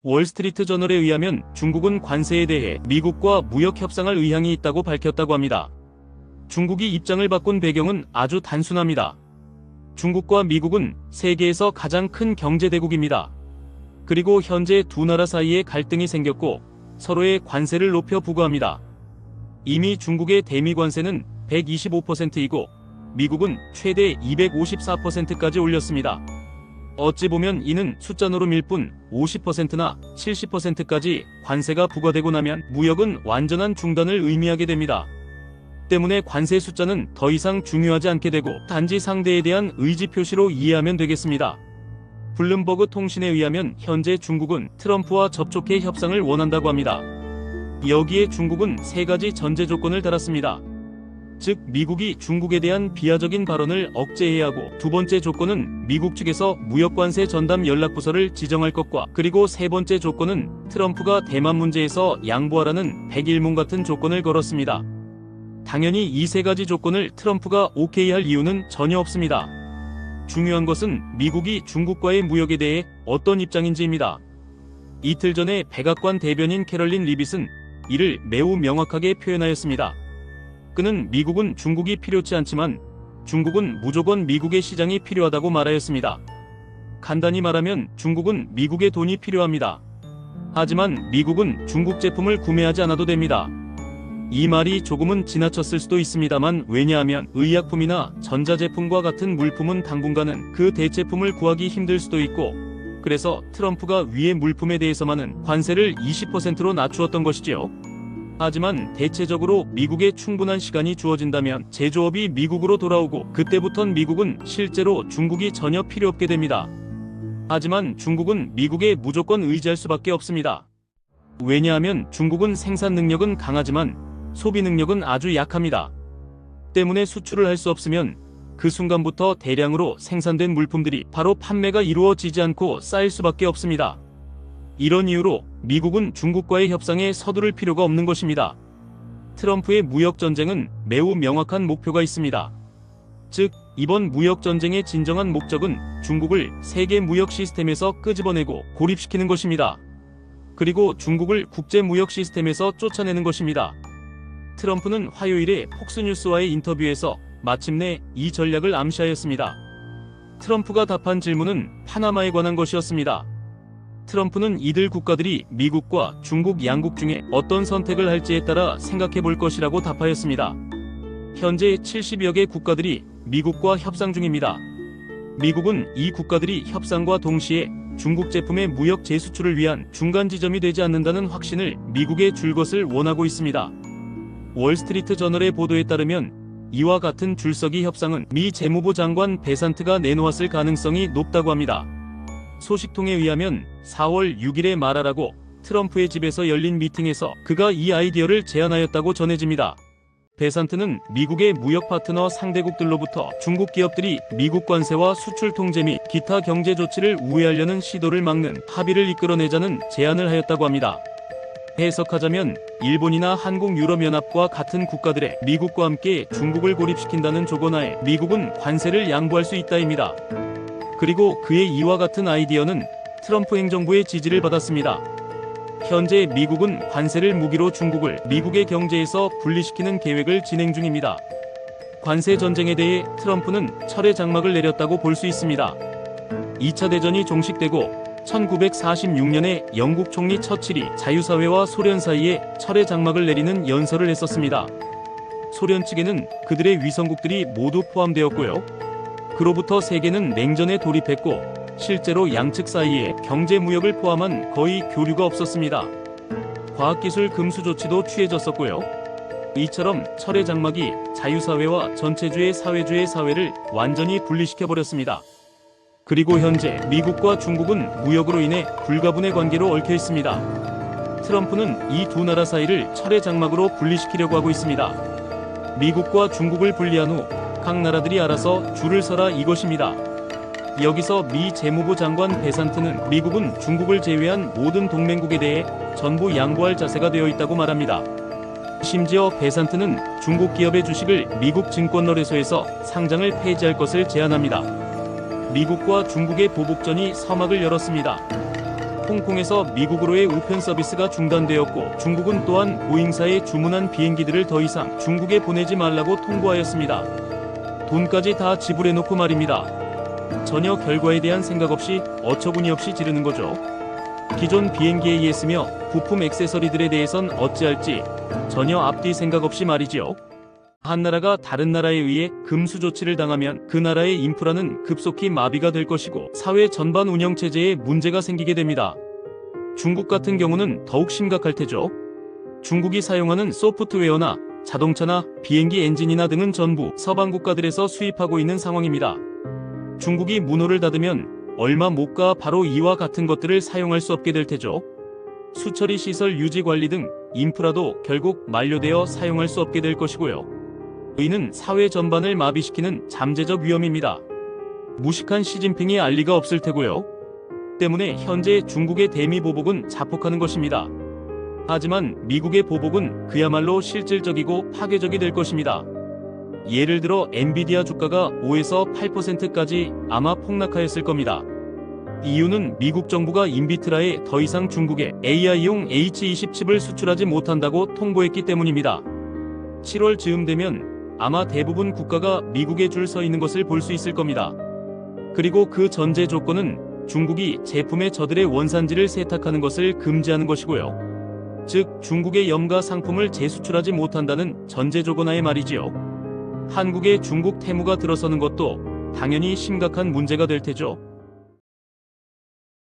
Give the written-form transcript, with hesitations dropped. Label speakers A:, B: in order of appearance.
A: 월스트리트 저널에 의하면 중국은 관세에 대해 미국과 무역 협상할 의향이 있다고 밝혔다고 합니다. 중국이 입장을 바꾼 배경은 아주 단순합니다. 중국과 미국은 세계에서 가장 큰 경제대국입니다. 그리고 현재 두 나라 사이에 갈등이 생겼고 서로의 관세를 높여 부과합니다. 이미 중국의 대미 관세는 125%이고 미국은 최대 254%까지 올렸습니다. 어찌 보면 이는 숫자노로 밀 뿐 50%나 70%까지 관세가 부과되고 나면 무역은 완전한 중단을 의미하게 됩니다. 때문에 관세 숫자는 더 이상 중요하지 않게 되고 단지 상대에 대한 의지 표시로 이해하면 되겠습니다. 블룸버그 통신에 의하면 현재 중국은 트럼프와 접촉해 협상을 원한다고 합니다. 여기에 중국은 세 가지 전제 조건을 달았습니다. 즉 미국이 중국에 대한 비하적인 발언을 억제해야 하고, 두 번째 조건은 미국 측에서 무역관세 전담 연락부서를 지정할 것과, 그리고 세 번째 조건은 트럼프가 대만 문제에서 양보하라는 백일몽 같은 조건을 걸었습니다. 당연히 이 세 가지 조건을 트럼프가 오케이 할 이유는 전혀 없습니다. 중요한 것은 미국이 중국과의 무역에 대해 어떤 입장인지입니다. 이틀 전에 백악관 대변인 캐럴린 리빗은 이를 매우 명확하게 표현하였습니다. 그는 미국은 중국이 필요치 않지만 중국은 무조건 미국의 시장이 필요하다고 말하였습니다. 간단히 말하면 중국은 미국의 돈이 필요합니다. 하지만 미국은 중국 제품을 구매하지 않아도 됩니다. 이 말이 조금은 지나쳤을 수도 있습니다만, 왜냐하면 의약품이나 전자제품과 같은 물품은 당분간은 그 대체품을 구하기 힘들 수도 있고, 그래서 트럼프가 위의 물품에 대해서만은 관세를 20%로 낮추었던 것이지요. 하지만 대체적으로 미국에 충분한 시간이 주어진다면 제조업이 미국으로 돌아오고, 그때부턴 미국은 실제로 중국이 전혀 필요 없게 됩니다. 하지만 중국은 미국에 무조건 의지할 수밖에 없습니다. 왜냐하면 중국은 생산 능력은 강하지만 소비 능력은 아주 약합니다. 때문에 수출을 할 수 없으면 그 순간부터 대량으로 생산된 물품들이 바로 판매가 이루어지지 않고 쌓일 수밖에 없습니다. 이런 이유로 미국은 중국과의 협상에 서두를 필요가 없는 것입니다. 트럼프의 무역전쟁은 매우 명확한 목표가 있습니다. 즉, 이번 무역전쟁의 진정한 목적은 중국을 세계 무역 시스템에서 끄집어내고 고립시키는 것입니다. 그리고 중국을 국제 무역 시스템에서 쫓아내는 것입니다. 트럼프는 화요일에 폭스뉴스와의 인터뷰에서 마침내 이 전략을 암시하였습니다. 트럼프가 답한 질문은 파나마에 관한 것이었습니다. 트럼프는 이들 국가들이 미국과 중국 양국 중에 어떤 선택을 할지에 따라 생각해 볼 것이라고 답하였습니다. 현재 70여 개 국가들이 미국과 협상 중입니다. 미국은 이 국가들이 협상과 동시에 중국 제품의 무역 재수출을 위한 중간 지점이 되지 않는다는 확신을 미국에 줄 것을 원하고 있습니다. 월스트리트 저널의 보도에 따르면 이와 같은 줄서기 협상은 미 재무부 장관 베산트가 내놓았을 가능성이 높다고 합니다. 소식통에 의하면 4월 6일에 말하라고 트럼프의 집에서 열린 미팅에서 그가 이 아이디어를 제안하였다고 전해집니다. 베산트는 미국의 무역 파트너 상대국들로부터 중국 기업들이 미국 관세와 수출 통제 및 기타 경제 조치를 우회하려는 시도를 막는 합의를 이끌어내자는 제안을 하였다고 합니다. 해석하자면 일본이나 한국유럽연합과 같은 국가들의 미국과 함께 중국을 고립시킨다는 조건하에 미국은 관세를 양보할 수 있다입니다. 그리고 그의 이와 같은 아이디어는 트럼프 행정부의 지지를 받았습니다. 현재 미국은 관세를 무기로 중국을 미국의 경제에서 분리시키는 계획을 진행 중입니다. 관세 전쟁에 대해 트럼프는 철의 장막을 내렸다고 볼 수 있습니다. 2차 대전이 종식되고 1946년에 영국 총리 처칠이 자유사회와 소련 사이에 철의 장막을 내리는 연설을 했었습니다. 소련 측에는 그들의 위성국들이 모두 포함되었고요. 그로부터 세계는 냉전에 돌입했고 실제로 양측 사이에 경제 무역을 포함한 거의 교류가 없었습니다. 과학기술 금수 조치도 취해졌었고요. 이처럼 철의 장막이 자유사회와 전체주의 사회주의 사회를 완전히 분리시켜버렸습니다. 그리고 현재 미국과 중국은 무역으로 인해 불가분의 관계로 얽혀 있습니다. 트럼프는 이 두 나라 사이를 철의 장막으로 분리시키려고 하고 있습니다. 미국과 중국을 분리한 후 각 나라들이 알아서 줄을 서라 이것입니다. 여기서 미 재무부 장관 베산트는 미국은 중국을 제외한 모든 동맹국에 대해 전부 양보할 자세가 되어 있다고 말합니다. 심지어 베산트는 중국 기업의 주식을 미국 증권거래소에서 상장을 폐지할 것을 제안합니다. 미국과 중국의 보복전이 서막을 열었습니다. 홍콩에서 미국으로의 우편 서비스가 중단되었고 중국은 또한 보잉사에 주문한 비행기들을 더 이상 중국에 보내지 말라고 통보하였습니다. 돈까지 다 지불해놓고 말입니다. 전혀 결과에 대한 생각 없이 어처구니 없이 지르는 거죠. 기존 비행기에 의했으며 부품 액세서리들에 대해선 어찌할지 전혀 앞뒤 생각 없이 말이지요. 한 나라가 다른 나라에 의해 금수 조치를 당하면 그 나라의 인프라는 급속히 마비가 될 것이고 사회 전반 운영체제에 문제가 생기게 됩니다. 중국 같은 경우는 더욱 심각할 테죠. 중국이 사용하는 소프트웨어나 자동차나 비행기 엔진이나 등은 전부 서방 국가들에서 수입하고 있는 상황입니다. 중국이 문호를 닫으면 얼마 못 가 바로 이와 같은 것들을 사용할 수 없게 될 테죠. 수처리 시설 유지 관리 등 인프라도 결국 만료되어 사용할 수 없게 될 것이고요. 이는 사회 전반을 마비시키는 잠재적 위험입니다. 무식한 시진핑이 알 리가 없을 테고요. 때문에 현재 중국의 대미 보복은 자폭하는 것입니다. 하지만 미국의 보복은 그야말로 실질적이고 파괴적이 될 것입니다. 예를 들어 엔비디아 주가가 5에서 8%까지 아마 폭락하였을 겁니다. 이유는 미국 정부가 인비트라에 더 이상 중국에 AI용 H20 칩을 수출하지 못한다고 통보했기 때문입니다. 7월 즈음 되면 아마 대부분 국가가 미국에 줄 서 있는 것을 볼 수 있을 겁니다. 그리고 그 전제 조건은 중국이 제품의 저들의 원산지를 세탁하는 것을 금지하는 것이고요. 즉 중국의 염가 상품을 재수출하지 못한다는 전제 조건하에 말이지요. 한국에 중국 태무가 들어서는 것도 당연히 심각한 문제가 될 테죠.